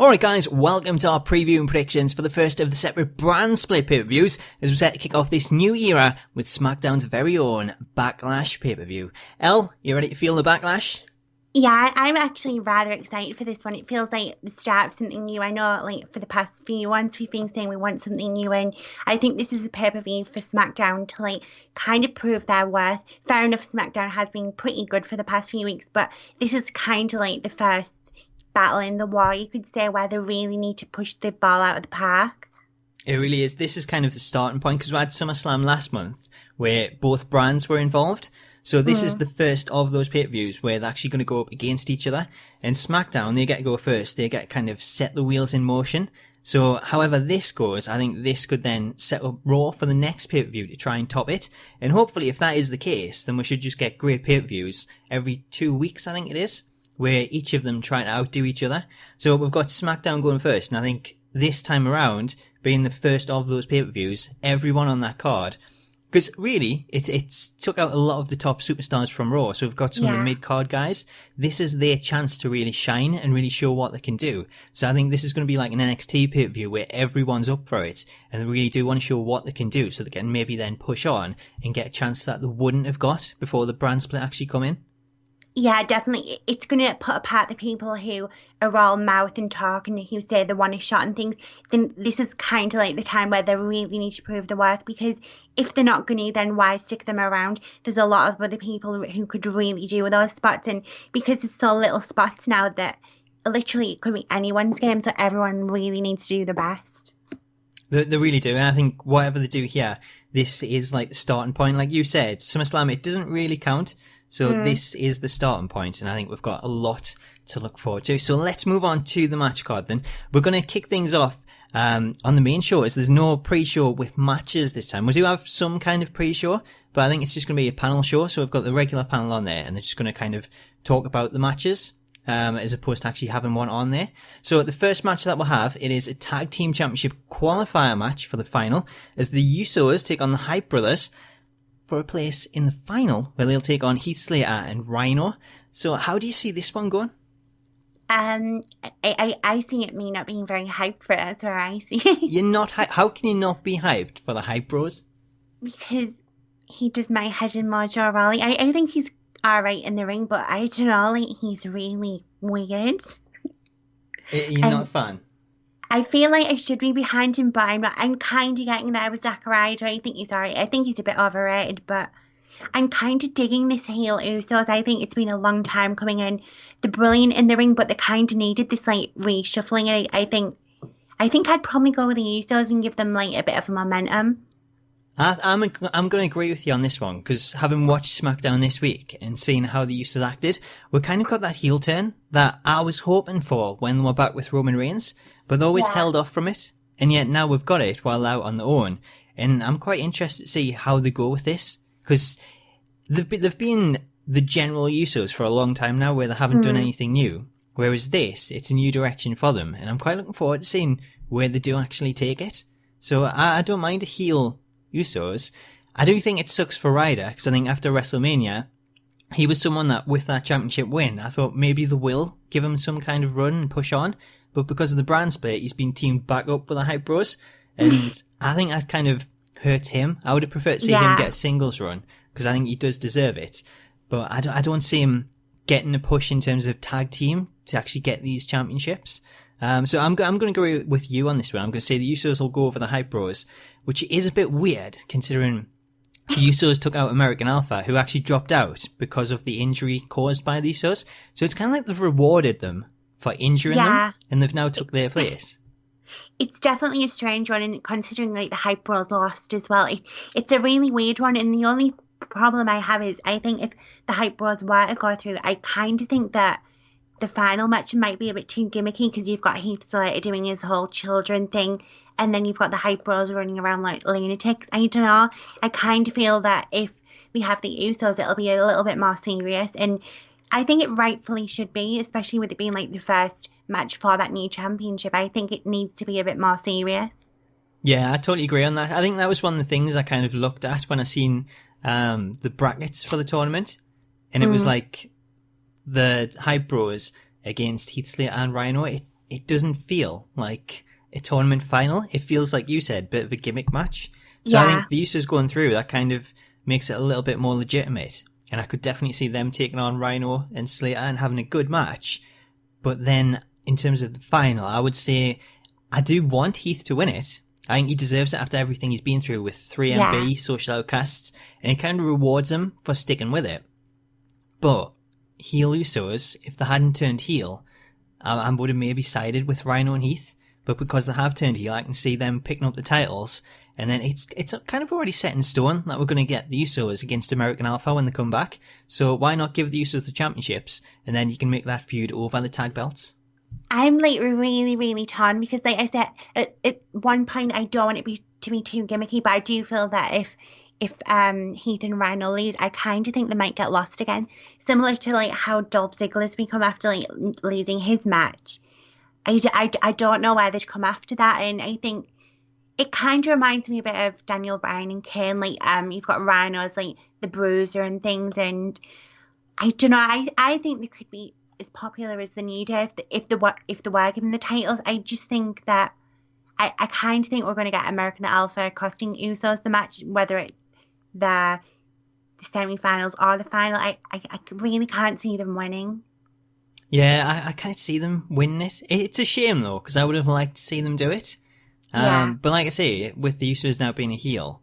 Alright guys, welcome to our preview and predictions for the first of the separate brand split pay-per-views as we set to kick off this new era with SmackDown's very own Backlash pay-per-view. Elle, you ready to feel the backlash? Yeah, I'm actually rather excited for this one. It feels like the start of something new. I know, like, for the past few ones, we've been saying we want something new, and I think this is a pay-per-view for SmackDown to, like, kind of prove their worth. Fair enough, SmackDown has been pretty good for the past few weeks, but this is kind of like the first battle in the war, you could say, where they really need to push the ball out of the park. It really is. This is kind of the starting point because we had SummerSlam last month where both brands were involved. So this is the first of those pay-per-views where they're actually going to go up against each other. And SmackDown, they get to go first. They get kind of set the wheels in motion. So however this goes, I think this could then set up Raw for the next pay-per-view to try and top it. And hopefully if that is the case, then we should just get great pay-per-views every 2 weeks, I think it is, where each of them try to outdo each other. So we've got SmackDown going first. And I think this time around, being the first of those pay-per-views, everyone on that card, because really, it's took out a lot of the top superstars from Raw. So we've got some of the mid-card guys. This is their chance to really shine and really show what they can do. So I think this is going to be like an NXT pay-per-view where everyone's up for it. And they really do want to show what they can do so they can maybe then push on and get a chance that they wouldn't have got before the brand split actually come in. Yeah, definitely. It's going to put apart the people who are all mouth and talk and who say they want a shot and things. Then this is kind of like the time where they really need to prove their worth, because if they're not going to, then why stick them around? There's a lot of other people who could really do those spots, and because there's so little spots now that literally it could be anyone's game, so everyone really needs to do the best. They really do, and I think whatever they do here, this is like the starting point. Like you said, SummerSlam, it doesn't really count. So this is the starting point, and I think we've got a lot to look forward to. So let's move on to the match card then. We're going to kick things off on the main show, as there's no pre-show with matches this time. We do have some kind of pre-show, but I think it's just going to be a panel show. So we've got the regular panel on there, and they're just going to kind of talk about the matches, as opposed to actually having one on there. So the first match that we'll have, it is a Tag Team Championship qualifier match for the final, as the Usos take on the Hype Brothers for a place in the final where they'll take on Heath Slater and Rhino. So how do you see this one going? I see it me not being very hyped for it. That's where I see it. You're not how can you not be hyped for the Hype Bros? Because he does my head in Mojo Rawley. I think he's alright in the ring, but I don't know, like, he's really weird. You're not a fan? I feel like I should be behind him, but I'm not. I'm kind of getting there with Zachariah. I think he's alright. I think he's a bit overrated, but I'm kind of digging this heel Usos. I think it's been a long time coming in. They're brilliant in the ring, but they kind of needed this, like, reshuffling. And I think I'd probably go with the Usos and give them, like, a bit of momentum. I'm going to agree with you on this one, because having watched SmackDown this week and seeing how the Usos acted, we kind of got that heel turn that I was hoping for when we're back with Roman Reigns, but they always held off from it, and yet now we've got it while out on their own, and I'm quite interested to see how they go with this, because they've been the general Usos for a long time now where they haven't done anything new, whereas this, it's a new direction for them, and I'm quite looking forward to seeing where they do actually take it. So I don't mind a heel Usos. I do think it sucks for Ryder, because I think after WrestleMania, he was someone that with that championship win, I thought maybe they will give him some kind of run and push on, but because of the brand split, he's been teamed back up with the Hype Bros, and I think that kind of hurts him. I would have preferred to see him get a singles run, because I think he does deserve it, but I don't see him getting a push in terms of tag team to actually get these championships. So I'm going to go with you on this one. I'm going to say the Usos will go over the Hype Bros, which is a bit weird considering the Usos took out American Alpha, who actually dropped out because of the injury caused by the Usos. So it's kind of like they've rewarded them for injuring them, and they've now took their place. It's definitely a strange one, and considering, like, the Hype Bros lost as well, it's a really weird one, and the only problem I have is I think if the Hype Bros were to go through, I kind of think that the final match might be a bit too gimmicky, because you've got Heath Slater doing his whole children thing, and then you've got the Hype Bros running around like lunatics. I don't know. I kind of feel that if we have the Usos, it'll be a little bit more serious, and I think it rightfully should be, especially with it being like the first match for that new championship. I think it needs to be a bit more serious. Yeah, I totally agree on that. I think that was one of the things I kind of looked at when I seen the brackets for the tournament, and it was like the Hype Bros against Heath Slater and Rhino. it doesn't feel like a tournament final. It feels like you said, bit of a gimmick match. So I think the Usos going through, that kind of makes it a little bit more legitimate. And I could definitely see them taking on Rhino and Slater and having a good match. But then, in terms of the final, I would say I do want Heath to win it. I think he deserves it after everything he's been through with 3MB, Social Outcasts, and it kind of rewards him for sticking with it. But heel Usos, if they hadn't turned heel, I would have maybe sided with Rhino and Heath. But because they have turned heel, I can see them picking up the titles. And then it's kind of already set in stone that we're going to get the Usos against American Alpha when they come back. So why not give the Usos the championships, and then you can make that feud over the tag belts? I'm like really, really torn because, like I said, at one point I don't want it to be too gimmicky, but I do feel that if Heath and Rhino lose, I kind of think they might get lost again. Similar to like how Dolph Ziggler's become after like losing his match. I don't know where they'd come after that, and I think it kind of reminds me a bit of Daniel Bryan and Kane. Like, you've got Rhino as like the bruiser and things, and I don't know. I think they could be as popular as the New Day if they were given the titles. I just think that I kind of think we're going to get American Alpha costing Usos the match, whether it's the semi-finals or the final. I really can't see them winning. Yeah, I can't see them winning it. It's a shame though, because I would have liked to see them do it. But like I say, with the Usos now being a heel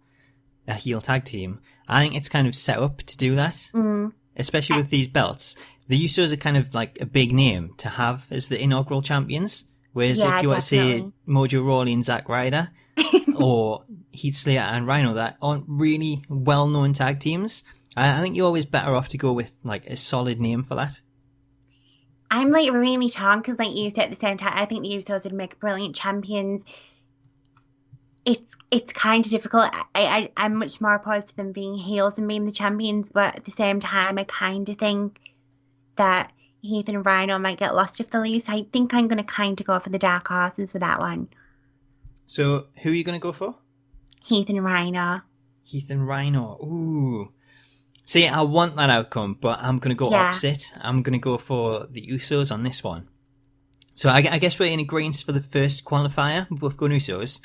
tag team, I think it's kind of set up to do that. Especially with these belts. The Usos are kind of like a big name to have as the inaugural champions. Whereas if you were to say Mojo Rawley and Zack Ryder, or Heath Slater and Rhino, that aren't really well-known tag teams, I think you're always better off to go with like a solid name for that. I'm like really torn because, like you said, at the same time, I think the Usos would make brilliant champions. It's kind of difficult. I'm much more opposed to them being heels and being the champions, but at the same time, I kind of think that Heath and Rhino might get lost if they lose. I think I'm going to kind of go for the dark horses with that one. So, who are you going to go for? Heath and Rhino. Heath and Rhino. Ooh. See, I want that outcome, but I'm going to go opposite. I'm going to go for the Usos on this one. So, I guess we're in agreement for the first qualifier. We're both going Usos.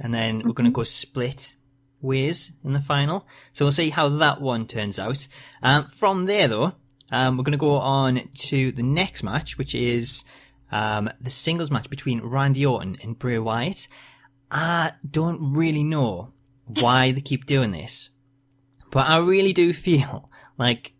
And then we're going to go split ways in the final. So we'll see how that one turns out. From there, though, we're going to go on to the next match, which is the singles match between Randy Orton and Bray Wyatt. I don't really know why they keep doing this, but I really do feel like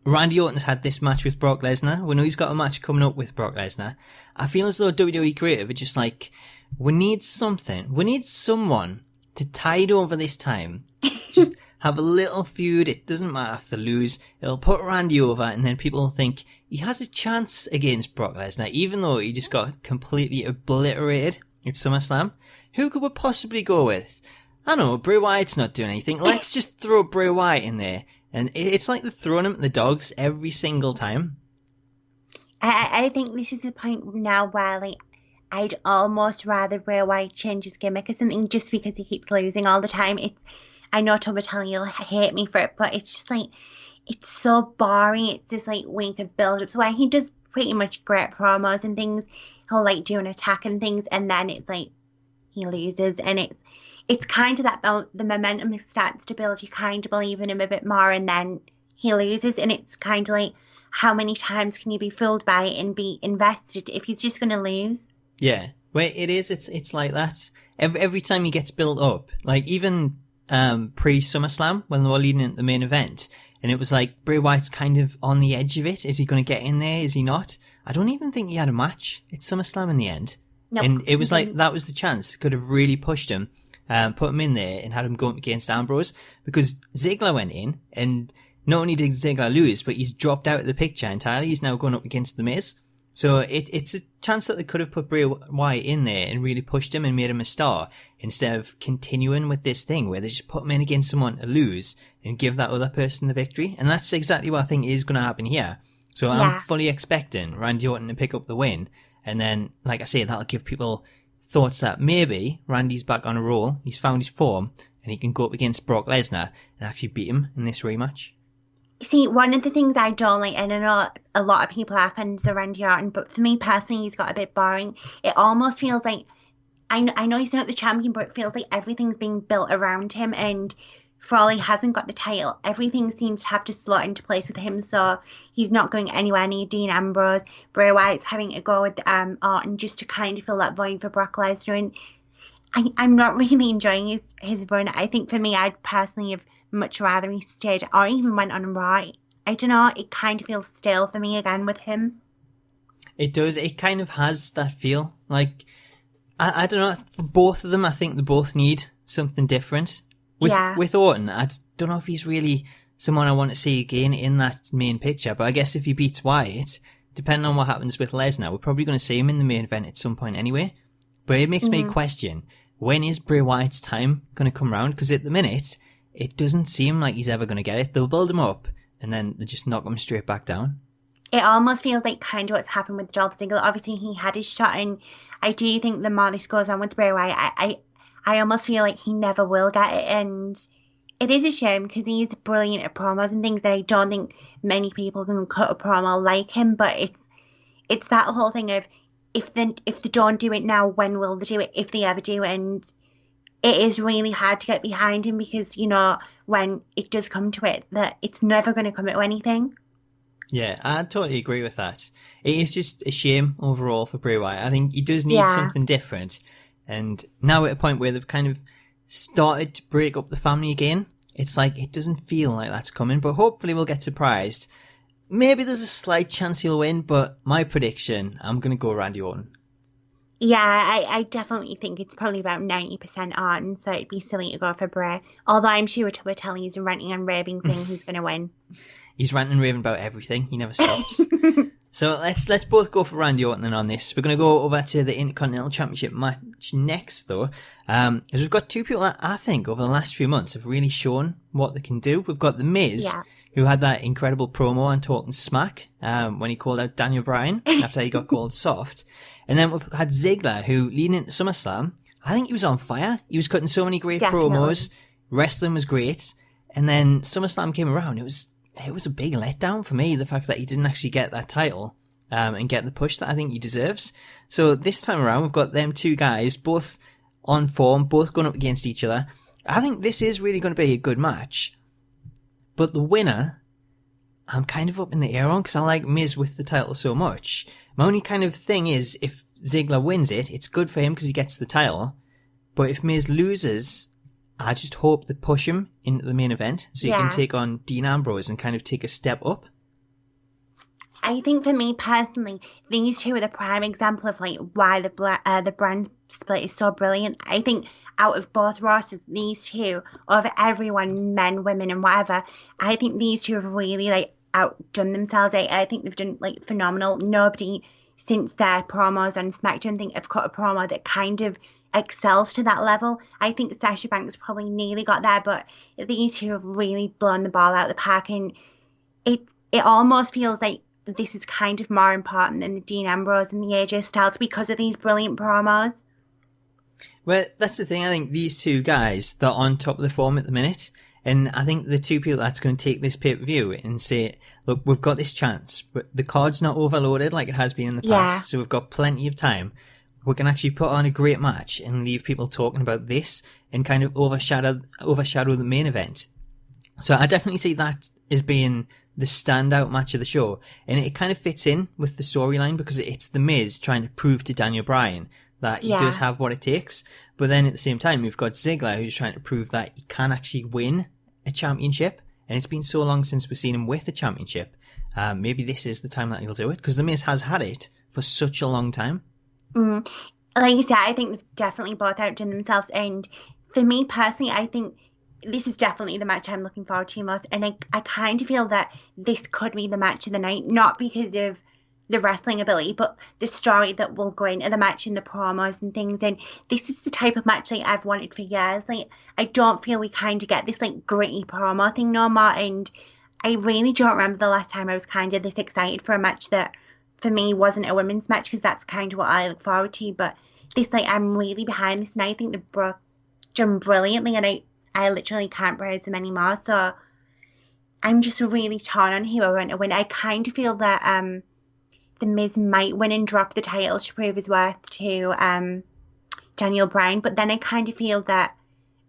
Randy Orton's had this match with Brock Lesnar. We know he's got a match coming up with Brock Lesnar. I feel as though WWE Creative are just like, we need something. We need someone to tide over this time. Just have a little feud. It doesn't matter if they lose. It'll put Randy over, and then people will think he has a chance against Brock Lesnar, even though he just got completely obliterated at SummerSlam. Who could we possibly go with? I don't know, Bray Wyatt's not doing anything. Let's just throw Bray Wyatt in there. And it's like they're throwing him at the dogs every single time. I think this is the point now where, like, I'd almost rather Bray Wyatt change his gimmick or something just because he keeps losing all the time. I know Tom Telling you'll hate me for it, but it's just like, it's so boring. It's this like week of build-ups where he does pretty much great promos and things. He'll like do an attack and things, and then it's like he loses, and it's kind of that the momentum starts to build. You kind of believe in him a bit more, and then he loses, and it's kind of like, how many times can you be fooled by it and be invested if he's just going to lose? Yeah, well, it is. It's like that. Every time he gets built up, like even pre-SummerSlam when they were leading into the main event, and it was like Bray Wyatt's kind of on the edge of it. Is he going to get in there? Is he not? I don't even think he had a match at SummerSlam in the end. Nope. And it was like that was the chance. Could have really pushed him, put him in there, and had him go up against Ambrose, because Ziggler went in, and not only did Ziggler lose, but he's dropped out of the picture entirely. He's now going up against The Miz. So it's a chance that they could have put Bray Wyatt in there and really pushed him and made him a star, instead of continuing with this thing where they just put him in against someone to lose and give that other person the victory. And that's exactly what I think is going to happen here. So I'm fully expecting Randy Orton to pick up the win. And then, like I say, that'll give people thoughts that maybe Randy's back on a roll, he's found his form, and he can go up against Brock Lesnar and actually beat him in this rematch. See, one of the things I don't like, and I know a lot of people have fans of Randy Orton, but for me personally, he's got a bit boring. It almost feels like I know he's not the champion, but it feels like everything's being built around him. And Frawley hasn't got the title. Everything seems to have to slot into place with him, so he's not going anywhere near Dean Ambrose. Bray Wyatt's having to go with Orton just to kind of fill that void for Brock Lesnar. And I'm not really enjoying his run. I think for me, I'd personally have much rather he stayed or even went on Raw. I don't know. It kind of feels stale for me again with him. It does. It kind of has that feel. Like, I don't know. For both of them, I think they both need something different. With Orton, I don't know if he's really someone I want to see again in that main picture. But I guess if he beats Wyatt, depending on what happens with Lesnar, we're probably going to see him in the main event at some point anyway. But it makes me question, when is Bray Wyatt's time going to come round? Because at the minute, it doesn't seem like he's ever going to get it. They'll build him up, and then they just knock him straight back down. It almost feels like kind of what's happened with Dolph Ziggler. Obviously, he had his shot, and I do think the more this goes on with Bray Wyatt, I almost feel like he never will get it. And it is a shame because he's brilliant at promos and things that I don't think many people can cut a promo like him. But it's that whole thing of if they don't do it now, when will they do it, if they ever do? And it is really hard to get behind him because, you know, when it does come to it, that it's never going to come to anything. Yeah, I totally agree with that. It is just a shame overall for Bray Wyatt. I think he does need something different. And now we're at a point where they've kind of started to break up the family again. It's like, it doesn't feel like that's coming, but hopefully we'll get surprised. Maybe there's a slight chance he'll win, but my prediction, I'm going to go Randy Orton. Yeah, I definitely think it's probably about 90% on, so it'd be silly to go for Bray. Although I'm sure Twitter is ranting and raving saying he's going to win. He's ranting and raving about everything. He never stops. So let's both go for Randy Orton then on this. We're going to go over to the Intercontinental Championship match next, though. As we've got two people that I think over the last few months have really shown what they can do. We've got The Miz, who had that incredible promo on Talking Smack when he called out Daniel Bryan after he got called soft. And then we've had Ziggler, who, leading into SummerSlam, I think he was on fire. He was cutting so many great promos. Wrestling was great. And then SummerSlam came around. It was a big letdown for me, the fact that he didn't actually get that title and get the push that I think he deserves. So this time around, we've got them two guys, both on form, both going up against each other. I think this is really going to be a good match. But the winner, I'm kind of up in the air on because I like Miz with the title so much. My only kind of thing is, if Ziggler wins it, it's good for him because he gets the title. But if Miz loses, I just hope they push him into the main event so he can take on Dean Ambrose and kind of take a step up. I think for me personally, these two are the prime example of like why the brand split is so brilliant. I think out of both rosters, these two, over everyone, men, women, and whatever, I think these two have really like outdone themselves. I think they've done like phenomenal. Nobody since their promos on SmackDown think have cut a promo that kind of excels to that level. I think Sasha Banks probably nearly got there, but these two have really blown the ball out of the park, and it almost feels like this is kind of more important than the Dean Ambrose and the AJ Styles because of these brilliant promos. Well, that's the thing. I think these two guys, they're on top of the form at the minute. And I think the two people that's going to take this pay-per-view and say, look, we've got this chance, but the card's not overloaded like it has been in the past, so we've got plenty of time. We can actually put on a great match and leave people talking about this and kind of overshadow the main event. So I definitely see that as being the standout match of the show. And it kind of fits in with the storyline because it's The Miz trying to prove to Daniel Bryan that he does have what it takes. But then at the same time, we've got Ziggler who's trying to prove that he can actually win a championship. And it's been so long since we've seen him with a championship. Maybe this is the time that he'll do it because The Miz has had it for such a long time. Like you said, I think they've definitely both outdone themselves. And for me personally, I think this is definitely the match I'm looking forward to most. And I kind of feel that this could be the match of the night, not because of the wrestling ability, but the story that will go into the match and the promos and things. And this is the type of match like I've wanted for years. Like, I don't feel we kind of get this like gritty promo thing no more. And I really don't remember the last time I was kind of this excited for a match that for me wasn't a women's match, because that's kind of what I look forward to. But this, like, I'm really behind this, and I think they've done brilliantly, and I literally can't praise them anymore. So I'm just really torn on who I want to win. I kind of feel that The Miz might win and drop the title to prove his worth to Daniel Bryan, but then I kind of feel that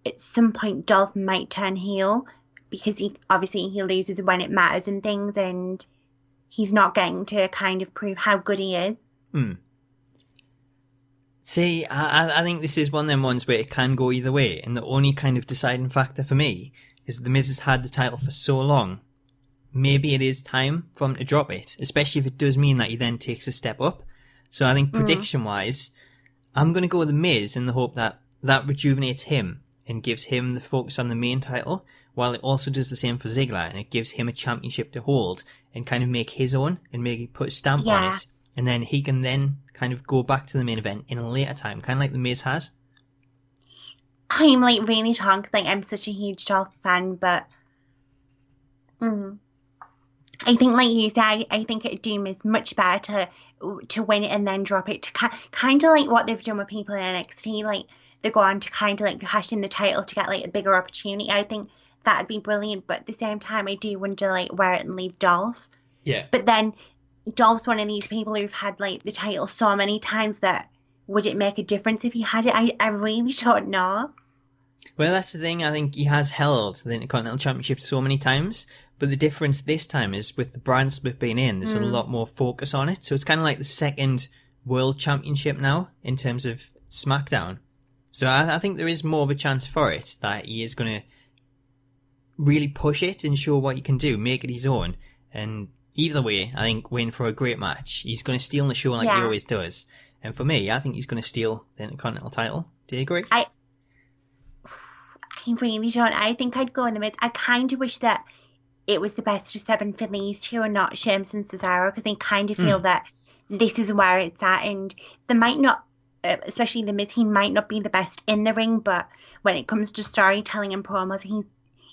at some point Dolph might turn heel because he loses when it matters and things, and he's not getting to kind of prove how good he is. See, I think this is one of them ones where it can go either way, and the only kind of deciding factor for me is The Miz has had the title for so long. Maybe it is time for him to drop it, especially if it does mean that he then takes a step up. So I think prediction-wise, I'm going to go with The Miz in the hope that that rejuvenates him and gives him the focus on the main title, while it also does the same for Ziggler, and it gives him a championship to hold and kind of make his own and maybe put a stamp on it. And then he can then kind of go back to the main event in a later time, kind of like The Miz has. I'm like really torn because like I'm such a huge Dolph fan, but I think like you say, I think it Doom is much better to win it and then drop it, to kind of like what they've done with people in NXT. Like they go on to kind of like cash in the title to get like a bigger opportunity. I think that'd be brilliant, but at the same time, I do wonder like where it and leave Dolph. Yeah. But then Dolph's one of these people who've had like the title so many times that would it make a difference if he had it? I really don't know. Well, that's the thing. I think he has held the Intercontinental Championship so many times, but the difference this time is with the brand split being in, there's a lot more focus on it. So it's kind of like the second World Championship now in terms of SmackDown. So I think there is more of a chance for it that he is going to really push it and show what he can do, make it his own. And either way, I think win for a great match. He's going to steal the show like he always does. And for me, I think he's going to steal the Intercontinental title. Do you agree? I really don't. I think I'd go in the Miz. I kind of wish that it was the best of 7 for these two and not Sheamus and Cesaro, because I kind of feel that this is where it's at, and they might not, especially the Miz, he might not be the best in the ring, but when it comes to storytelling and promos,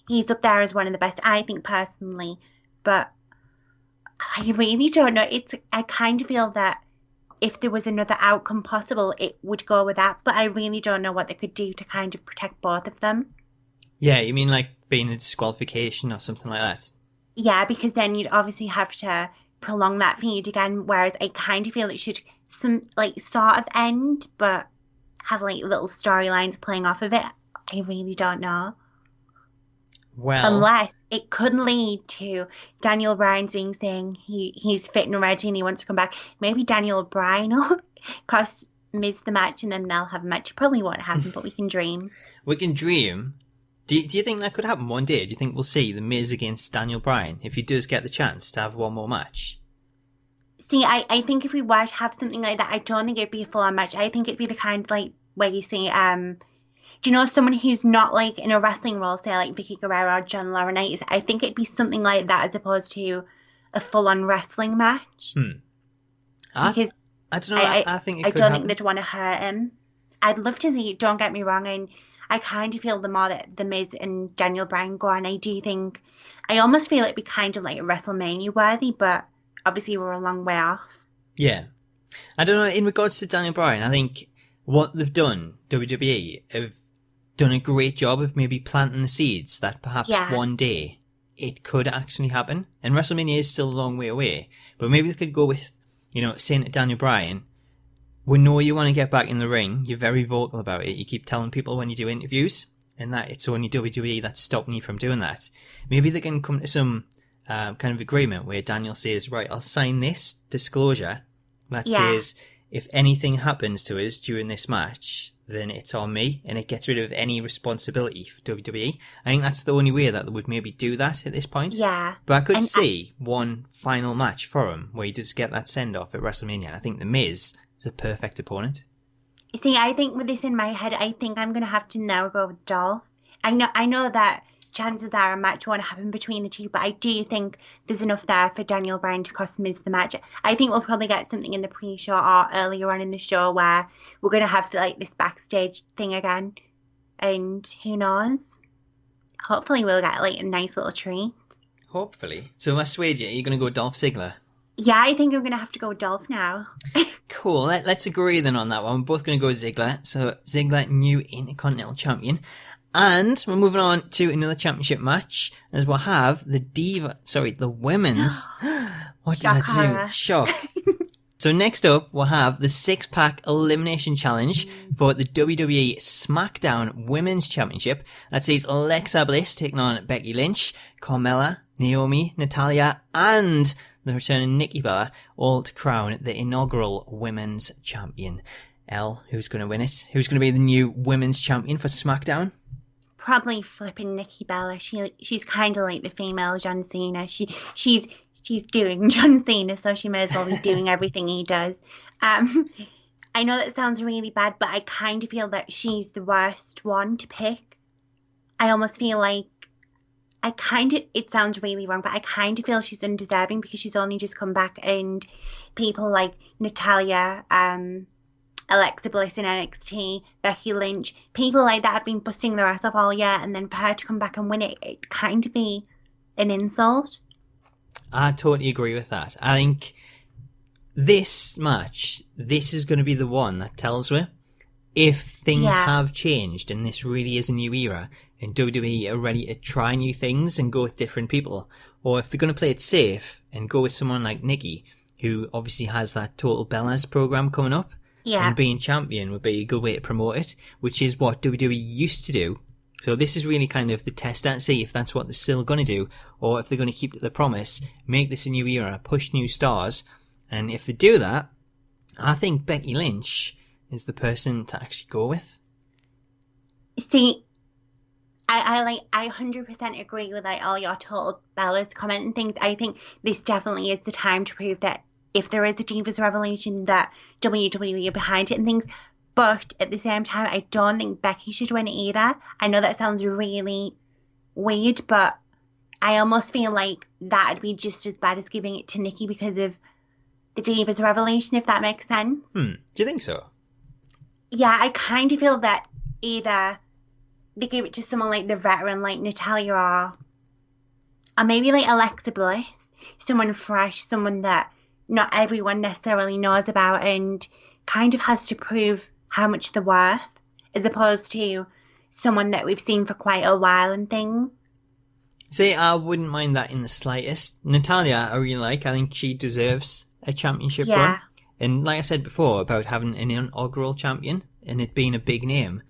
he's up there as one of the best, I think, personally. But I really don't know. I kind of feel that if there was another outcome possible, it would go with that, but I really don't know what they could do to kind of protect both of them. Yeah, you mean like being a disqualification or something like that? Yeah, because then you'd obviously have to prolong that feud again, whereas I kind of feel it should sort of end, but have like little storylines playing off of it. I really don't know. Well, unless it could lead to Daniel Bryan saying he's fit and ready and he wants to come back. Maybe Daniel Bryan will cost Miz the match and then they'll have a match. It probably won't happen, but we can dream. We can dream. Do you think that could happen one day? Do you think we'll see the Miz against Daniel Bryan if he does get the chance to have one more match? See, I think if we were to have something like that, I don't think it'd be a full-on match. I think it'd be the kind of like where you see, do you know, someone who's not like in a wrestling role, say like Vicky Guerrero or John Laurinaitis? I think it'd be something like that as opposed to a full-on wrestling match. Because I don't know. I think I don't think they'd want to hurt him. I'd love to see it. Don't get me wrong, and I kind of feel the more that the Miz and Daniel Bryan go on, I almost feel it'd be kind of like WrestleMania worthy, but obviously we're a long way off. Yeah. I don't know, in regards to Daniel Bryan, I think what they've done, WWE, have done a great job of maybe planting the seeds that perhaps one day it could actually happen. And WrestleMania is still a long way away. But maybe they could go with, saying to Daniel Bryan, we know you want to get back in the ring. You're very vocal about it. You keep telling people when you do interviews and that it's only WWE that's stopping you from doing that. Maybe they can come to some kind of agreement where Daniel says, right, I'll sign this disclosure that says if anything happens to us during this match, then it's on me, and it gets rid of any responsibility for WWE. I think that's the only way that they would maybe do that at this point. Yeah. But I could see one final match for him where he does get that send-off at WrestleMania. And I think The Miz is a perfect opponent. See, I think with this in my head, I think I'm going to have to now go with Dolph. I know that chances are a match won't happen between the two, but I do think there's enough there for Daniel Bryan to cost Miz the match. I think we'll probably get something in the pre-show or earlier on in the show where we're going to have like this backstage thing again. And who knows? Hopefully we'll get like a nice little treat. Hopefully. So I swayed you. Are you going to go Dolph Ziggler? Yeah, I think I'm going to have to go with Dolph now. Cool. Let's agree then on that one. We're both going to go Ziggler. So Ziggler, new Intercontinental Champion. And we're moving on to another championship match, as we'll have the women's. What did I do? Shock. So next up, we'll have the 6-pack elimination challenge for the WWE SmackDown Women's Championship. That sees Alexa Bliss taking on Becky Lynch, Carmella, Naomi, Natalya, and the returning Nikki Bella, all to crown the inaugural Women's Champion. Who's going to win it? Who's going to be the new Women's Champion for SmackDown? Probably flipping Nikki Bella. She's kind of like the female John Cena. She's doing John Cena, so she may as well be doing everything he does. I know that sounds really bad, but I kind of feel that she's the worst one to pick. I almost feel like it sounds really wrong, but I kind of feel she's undeserving because she's only just come back, and people like Natalya, Alexa Bliss in NXT, Becky Lynch, people like that have been busting their ass off all year, and then for her to come back and win it kind of be an insult. I totally agree with that. I think this match, this is going to be the one that tells me if things have changed and this really is a new era and WWE are ready to try new things and go with different people, or if they're going to play it safe and go with someone like Nikki, who obviously has that Total Bellas program coming up. Yeah. And being champion would be a good way to promote it, which is what WWE used to do. So this is really kind of the test to see if that's what they're still going to do, or if they're going to keep to the promise, make this a new era, push new stars. And if they do that, I think Becky Lynch is the person to actually go with. See, I 100% agree with all your Total Bellas comment and things. I think this definitely is the time to prove that if there is a Divas Revolution, that WWE are behind it and things. But at the same time, I don't think Becky should win either. I know that sounds really weird, but I almost feel like that'd be just as bad as giving it to Nikki because of the Divas Revolution, if that makes sense. Do you think so? Yeah, I kind of feel that either they give it to someone like the veteran, like Natalya, or maybe like Alexa Bliss, someone fresh, someone that not everyone necessarily knows about and kind of has to prove how much they're worth, as opposed to someone that we've seen for quite a while and things. See, I wouldn't mind that in the slightest. Natalya, I really like. I think she deserves a championship run. And like I said before about having an inaugural champion and it being a big name,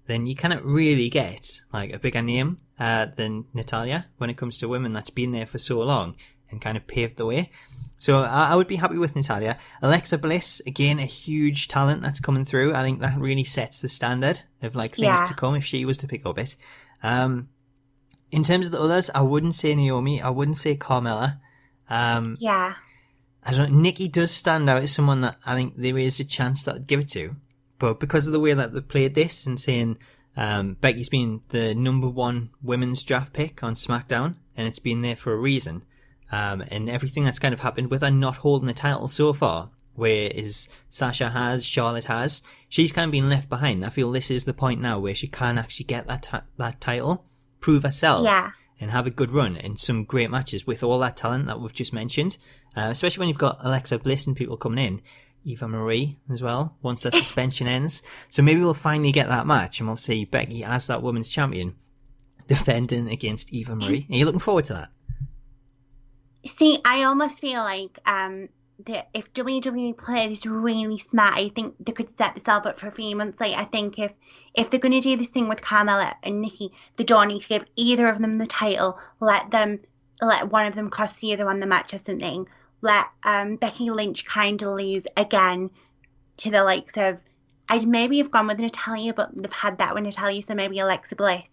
then you cannot really get like a bigger name than Natalya when it comes to women that's been there for so long and kind of paved the way. So I would be happy with Natalya. Alexa Bliss, again, a huge talent that's coming through. I think that really sets the standard of like things to come if she was to pick up it. In terms of the others, I wouldn't say Naomi. I wouldn't say Carmella. I don't know. Nikki does stand out as someone that I think there is a chance that I'd give it to. But because of the way that they've played this and saying Becky's been the number 1 women's draft pick on SmackDown and it's been there for a reason. And everything that's kind of happened with her not holding the title so far, whereas Sasha has, Charlotte has, she's kind of been left behind. I feel this is the point now where she can actually get that title, prove herself, and have a good run in some great matches with all that talent that we've just mentioned, especially when you've got Alexa Bliss and people coming in, Eva Marie as well, once that suspension ends. So maybe we'll finally get that match and we'll see Becky as that women's champion defending against Eva Marie. Are you looking forward to that? See, I almost feel like that if WWE plays really smart, I think they could set themselves up for 3 months. Like, I think if they're going to do this thing with Carmella and Nikki, they don't need to give either of them the title. Let one of them cost the other one the match or something. Let Becky Lynch kind of lose again to the likes of, I'd maybe have gone with Natalya, but they've had that with Natalya, so maybe Alexa Bliss.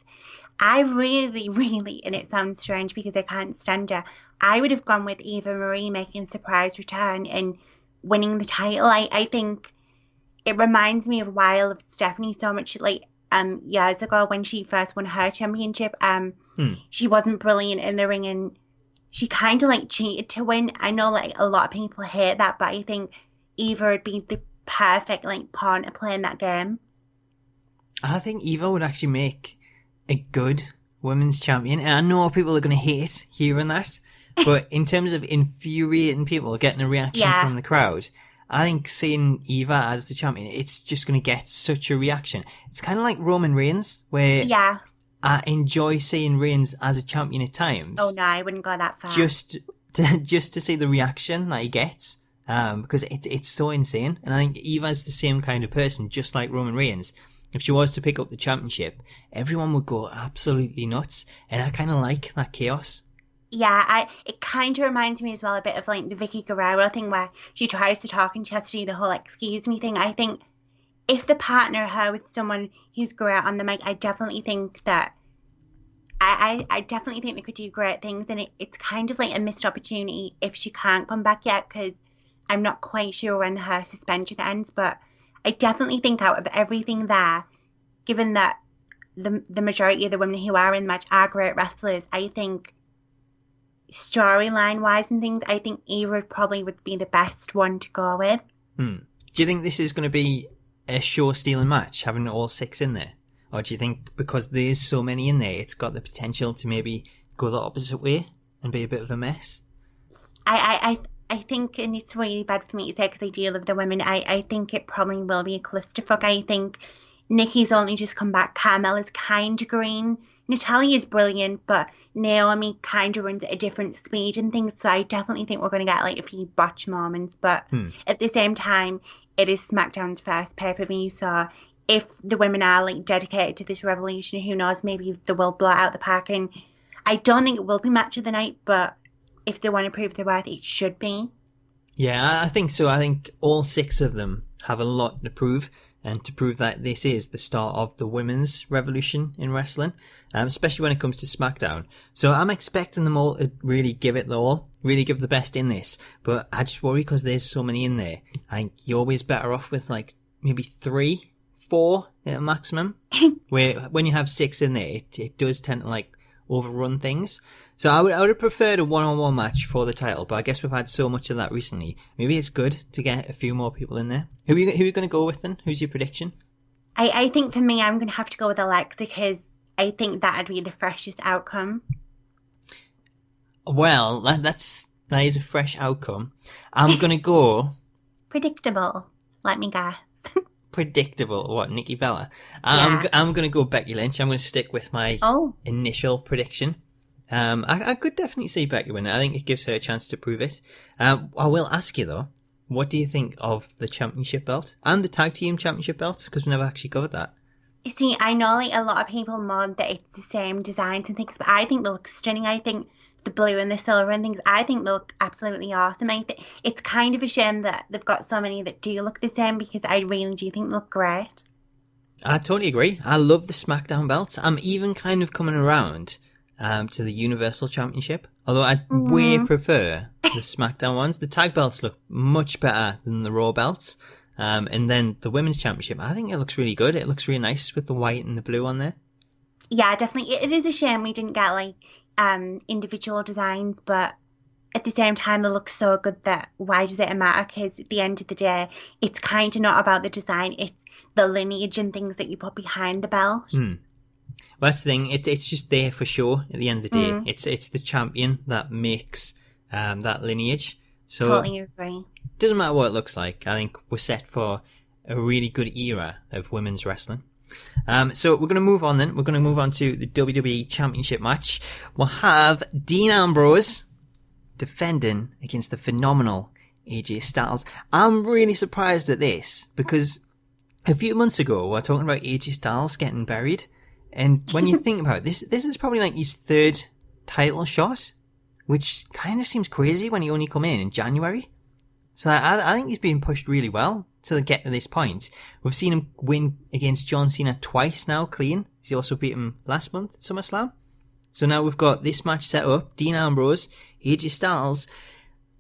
I really, really, and it sounds strange because I can't stand her, I would have gone with Eva Marie making a surprise return and winning the title. I think it reminds me of Wild of Stephanie so much, like years ago when she first won her championship. She wasn't brilliant in the ring and she kind of like cheated to win. I know like a lot of people hate that, but I think Eva would be the perfect like pawn to play in that game. I think Eva would actually make a good women's champion, and I know people are going to hate hearing that, but in terms of infuriating people, getting a reaction from the crowd, I think seeing Eva as the champion, it's just going to get such a reaction. It's kind of like Roman Reigns, where I enjoy seeing Reigns as a champion at times. Oh no, I wouldn't go that far. Just to see the reaction that he gets, because it's so insane. And I think Eva's the same kind of person, just like Roman Reigns. If she was to pick up the championship, everyone would go absolutely nuts, and I kind of like that chaos. Yeah, it kind of reminds me as well a bit of like the Vicky Guerrero thing where she tries to talk and she has to do the whole excuse me thing. I think if the partner her with someone who's great on the mic, I definitely think that I definitely think they could do great things, and it's kind of like a missed opportunity if she can't come back yet, because I'm not quite sure when her suspension ends, but I definitely think out of everything there, given that the majority of the women who are in the match are great wrestlers, I think storyline wise and things, I think Eva probably would be the best one to go with. Do you think this is going to be a show-stealing match, having all 6 in there? Or do you think because there's so many in there, it's got the potential to maybe go the opposite way and be a bit of a mess? I think, and it's really bad for me to say because I do love the women, I think it probably will be a clusterfuck. I think Nikki's only just come back. Carmella's kind of green. Natalia's brilliant, but Naomi kind of runs at a different speed and things, so I definitely think we're going to get like a few botch moments, but at the same time, it is SmackDown's first pay-per-view, so if the women are like dedicated to this RevELLEution, who knows, maybe they will blow out the park, and I don't think it will be match of the night, but if they want to prove their worth, it should be. Yeah, I think so. I think all 6 of them have a lot to prove, and to prove that this is the start of the women's revolution in wrestling, especially when it comes to SmackDown. So I'm expecting them all to really give it the all, really give the best in this, but I just worry because there's so many in there. I think you're always better off with like maybe 3, 4 at a maximum, where when you have 6 in there, it does tend to like overrun things. So I would have preferred a one-on-one match for the title, but I guess we've had so much of that recently. Maybe it's good to get a few more people in there. Who are you going to go with then? Who's your prediction? I think for me, I'm going to have to go with Alexa because I think that'd be the freshest outcome. Well, that is a fresh outcome. I'm going to go... Predictable. Let me guess. Predictable. What, Nikki Bella? I'm going to go Becky Lynch. I'm going to stick with my initial prediction. I could definitely see Becky winning. I think it gives her a chance to prove it. I will ask you though, what do you think of the championship belt and the tag team championship belts? Because we never actually covered that. You see, I know like a lot of people moan that it's the same designs and things, but I think they look stunning. I think the blue and the silver and things, I think they look absolutely awesome. I think it's kind of a shame that they've got so many that do look the same, because I really do think they look great. I totally agree. I love the SmackDown belts. I'm even kind of coming around to the Universal Championship, although I way prefer the SmackDown ones. The tag belts look much better than the Raw belts. And then the Women's Championship, I think it looks really good. It looks really nice with the white and the blue on there. Yeah, definitely. It is a shame we didn't get like individual designs, but at the same time they look so good that why does it matter? Because at the end of the day, it's kind of not about the design, it's the lineage and things that you put behind the belt. Well, that's the thing. It's just there for show at the end of the day. It's the champion that makes that lineage. So totally agree. Doesn't matter what it looks like. I think we're set for a really good era of women's wrestling. So we're going to move on then. We're going to move on to the WWE Championship match. We'll have Dean Ambrose defending against the phenomenal AJ Styles. I'm really surprised at this because a few months ago we were talking about AJ Styles getting buried. And when you think about it, this is probably like his 3rd title shot, which kind of seems crazy when he only come in January. So I think he's been pushed really well to get to this point. We've seen him win against John Cena twice now, clean. He also beat him last month at SummerSlam. So now we've got this match set up. Dean Ambrose, AJ Styles.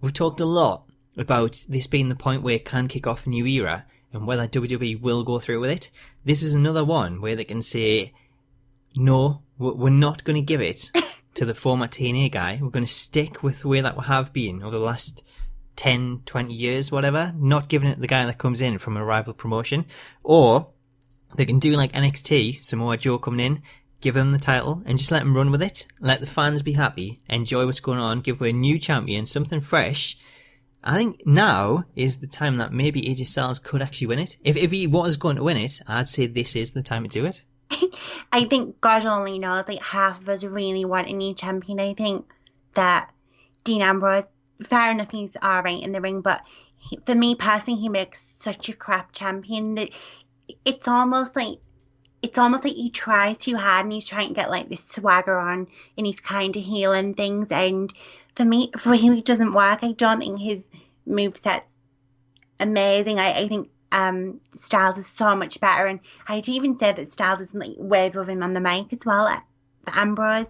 We've talked a lot about this being the point where it can kick off a new era and whether WWE will go through with it. This is another one where they can say, no, we're not going to give it to the former TNA guy. We're going to stick with the way that we have been over the last 10, 20 years, whatever, not giving it to the guy that comes in from a rival promotion. Or they can do like NXT, Samoa Joe coming in, give him the title and just let him run with it. Let the fans be happy, enjoy what's going on, give away a new champion, something fresh. I think now is the time that maybe AJ Styles could actually win it. If he was going to win it, I'd say this is the time to do it. I think God only knows, like, half of us really want a new champion. I think that Dean Ambrose, fair enough, he's alright in the ring, but for me personally, he makes such a crap champion that it's almost like he tries too hard and he's trying to get like this swagger on and he's kind of healing things, and for me it really doesn't work. I don't think his moveset's amazing. I think Styles is so much better, and I'd even say that Styles is like way above him on the mic as well. For Ambrose,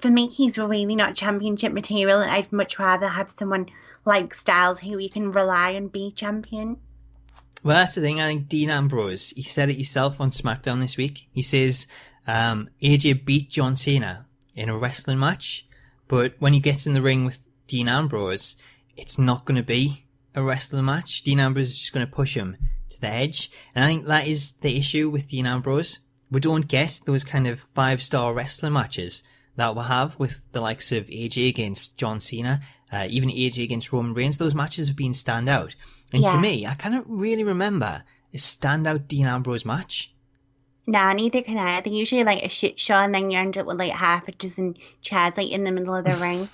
for me he's really not championship material, and I'd much rather have someone like Styles who you can rely on be champion. Well, that's the thing. I think Dean Ambrose, he said it himself on SmackDown this week. He says AJ beat John Cena in a wrestling match, but when he gets in the ring with Dean Ambrose, it's not going to be a wrestling match. Dean Ambrose is just going to push him to the edge. And I think that is the issue with Dean Ambrose. We don't get those kind of 5-star wrestling matches that we'll have with the likes of AJ against John Cena, even AJ against Roman Reigns. Those matches have been standout. And to me, I cannot really remember a standout Dean Ambrose match. Nah, neither can I. They're usually like a shit show, and then you end up with like half a dozen chairs like in the middle of the ring.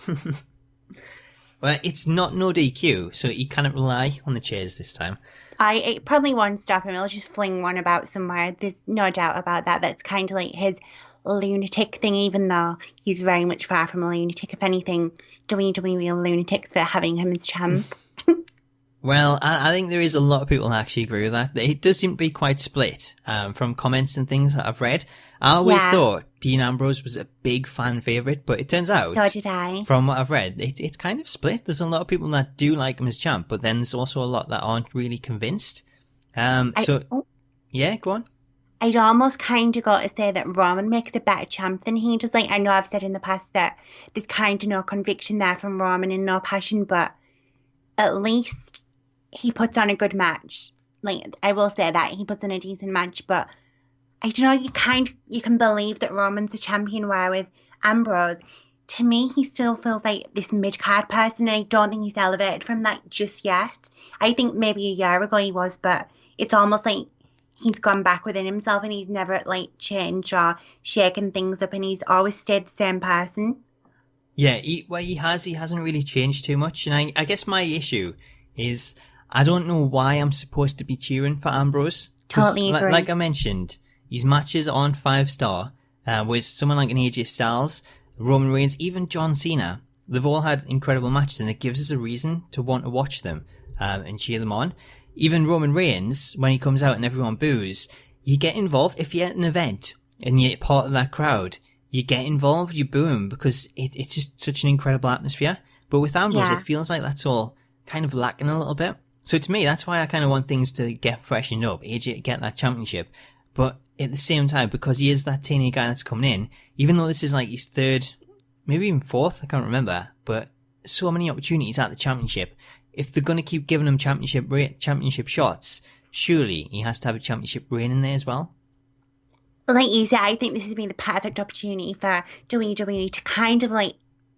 Well, it's not no DQ, so you cannot rely on the chairs this time. It probably won't stop him. He'll just fling one about somewhere. There's no doubt about that. That's kind of like his lunatic thing, even though he's very much far from a lunatic. If anything, WWE are lunatics for having him as champ. Well, I think there is a lot of people that actually agree with that. It does seem to be quite split from comments and things that I've read. I always thought Dean Ambrose was a big fan favourite, but it turns out, so did I. From what I've read, it's kind of split. There's a lot of people that do like him as champ, but then there's also a lot that aren't really convinced. Yeah, go on. I'd almost kind of got to say that Roman makes a better champ than he does. Like, I know I've said in the past that there's kind of no conviction there from Roman and no passion, but at least he puts on a good match. Like, I will say that he puts on a decent match, but I don't know, you can believe that Roman's the champion, where with Ambrose, to me, he still feels like this mid-card person, and I don't think he's elevated from that just yet. I think maybe a year ago he was, but it's almost like he's gone back within himself and he's never like changed or shaken things up, and he's always stayed the same person. Yeah, he hasn't really changed too much, and I guess my issue is I don't know why I'm supposed to be cheering for Ambrose. Totally agree. Like I mentioned, his matches aren't 5-star. With someone like an AJ Styles, Roman Reigns, even John Cena, they've all had incredible matches, and it gives us a reason to want to watch them and cheer them on. Even Roman Reigns, when he comes out and everyone boos, you get involved. If you're at an event and you're part of that crowd, you get involved, you boo him, because it's just such an incredible atmosphere. But with Ambrose, it feels like that's all kind of lacking a little bit. So to me, that's why I kind of want things to get freshened up. AJ get that championship. But at the same time, because he is that teeny guy that's coming in, even though this is like his third, maybe even fourth, I can't remember, but so many opportunities at the championship. If they're going to keep giving him championship shots, surely he has to have a championship reign in there as well. Like you said, I think this has been the perfect opportunity for WWE to kind of like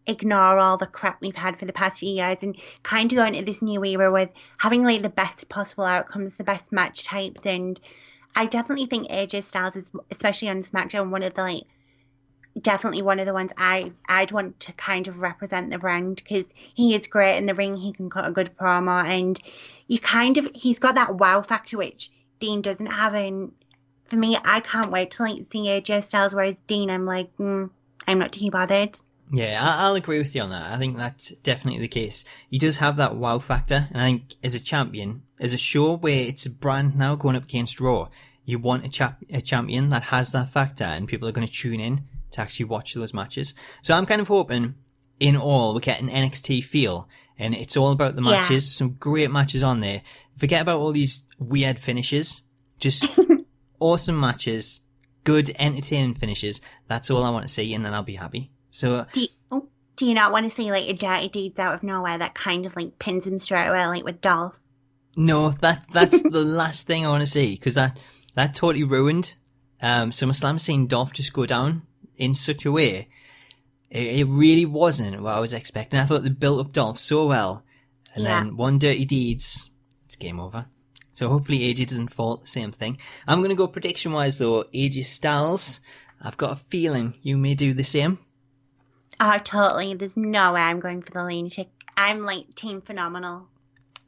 ignore all the crap we've had for the past few years and kind of go into this new era with having like the best possible outcomes, the best match types. And I definitely think AJ Styles is, especially on SmackDown, definitely one of the ones I'd want to kind of represent the brand, because he is great in the ring. He can cut a good promo, and he's got that wow factor which Dean doesn't have. And for me, I can't wait to like see AJ Styles, whereas Dean, I'm like, I'm not too bothered. Yeah, I'll agree with you on that. I think that's definitely the case. He does have that wow factor, and I think as a champion, as a show where it's a brand now going up against Raw, you want a champion that has that factor, and people are going to tune in to actually watch those matches. So I'm kind of hoping, in all, we get an NXT feel, and it's all about the matches. Some great matches on there. Forget about all these weird finishes. Just awesome matches, good, entertaining finishes. That's all I want to see, and then I'll be happy. So, do you not want to see like a Dirty Deeds out of nowhere that kind of like pins him straight away, like with Dolph? No, that's the last thing I want to see, because that totally ruined SummerSlam, seeing Dolph just go down in such a way. It really wasn't what I was expecting. I thought they built up Dolph so well, and then one Dirty Deeds, it's game over. So hopefully AJ doesn't fall the same thing. I'm going to go prediction-wise, though. AJ Styles, I've got a feeling you may do the same. Oh, totally. There's no way I'm going for the lunatic. I'm like Team Phenomenal.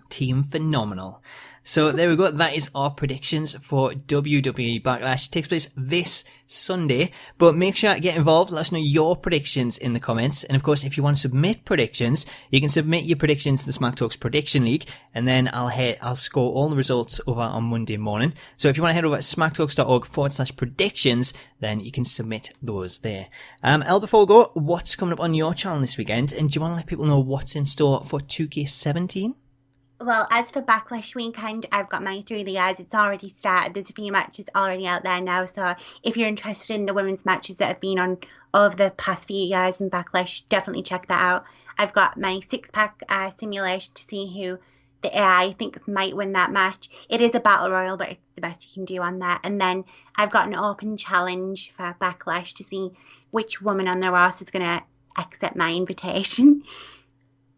Team Phenomenal. So there we go. That is our predictions for WWE Backlash. It takes place this Sunday. But make sure to get involved. Let us know your predictions in the comments. And of course, if you want to submit predictions, you can submit your predictions to the Smacktalks Prediction League. And then I'll score all the results over on Monday morning. So if you want to head over to smacktalks.org/predictions, then you can submit those there. Elle, before we go, what's coming up on your channel this weekend? And do you want to let people know what's in store for 2K17? Well, as for Backlash weekend, I've got my Through the Years. It's already started. There's a few matches already out there now. So if you're interested in the women's matches that have been on over the past few years in Backlash, definitely check that out. I've got my six-pack simulation to see who the AI thinks might win that match. It is a battle royal, but it's the best you can do on that. And then I've got an open challenge for Backlash to see which woman on the roster is going to accept my invitation.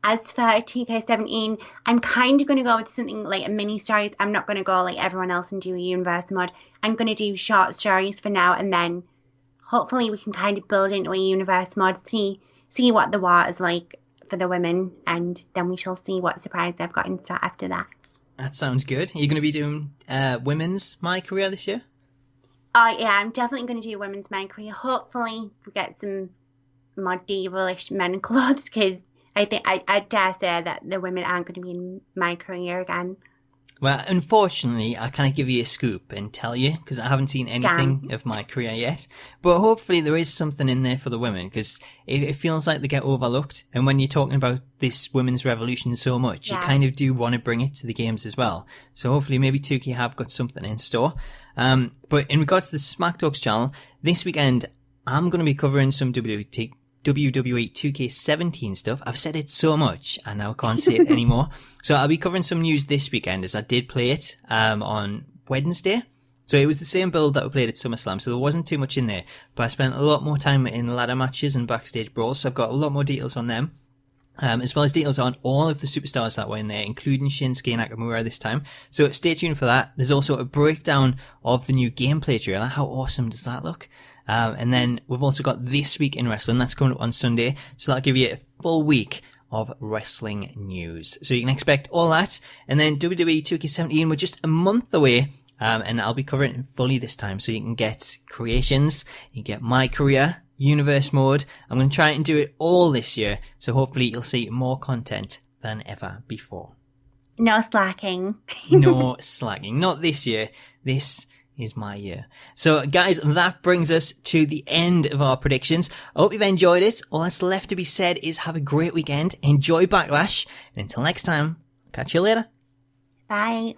As for 2K17, I'm kind of going to go with something like a mini stories. I'm not going to go like everyone else and do a universe mod. I'm going to do short stories for now, and then hopefully we can kind of build into a universe mod, see what the war is like for the women, and then we shall see what surprise they've got in store after that. That sounds good. Are you going to be doing women's My Career this year? Oh yeah, I'm definitely going to do women's My Career. Hopefully we get some more diva-ish men clothes, because I think I dare say that the women aren't going to be in My Career again. Well, unfortunately, I can't give you a scoop and tell you, because I haven't seen anything of My Career yet. But hopefully there is something in there for the women, because it feels like they get overlooked. And when you're talking about this women's revolution so much, you kind of do want to bring it to the games as well. So hopefully maybe 2K have got something in store. But in regards to the Smacktalks channel, this weekend, I'm going to be covering some WWE 2K17 stuff. I've said it so much, I now can't say it anymore. So I'll be covering some news this weekend, as I did play it on Wednesday. So it was the same build that we played at SummerSlam, so there wasn't too much in there. But I spent a lot more time in ladder matches and backstage brawls, so I've got a lot more details on them. As well as details on all of the superstars that were in there, including Shinsuke Nakamura this time. So stay tuned for that. There's also a breakdown of the new gameplay trailer. How awesome does that look? And then we've also got This Week in Wrestling. That's coming up on Sunday. So that'll give you a full week of wrestling news. So you can expect all that. And then WWE 2K17, we're just a month away. And I'll be covering it fully this time. So you can get creations, you can get My Career, Universe Mode. I'm going to try and do it all this year. So hopefully you'll see more content than ever before. No slacking. No slacking. Not this year. This is my year. So guys, that brings us to the end of our predictions. I hope you've enjoyed it. All that's left to be said is have a great weekend. Enjoy Backlash. And until next time, catch you later. Bye.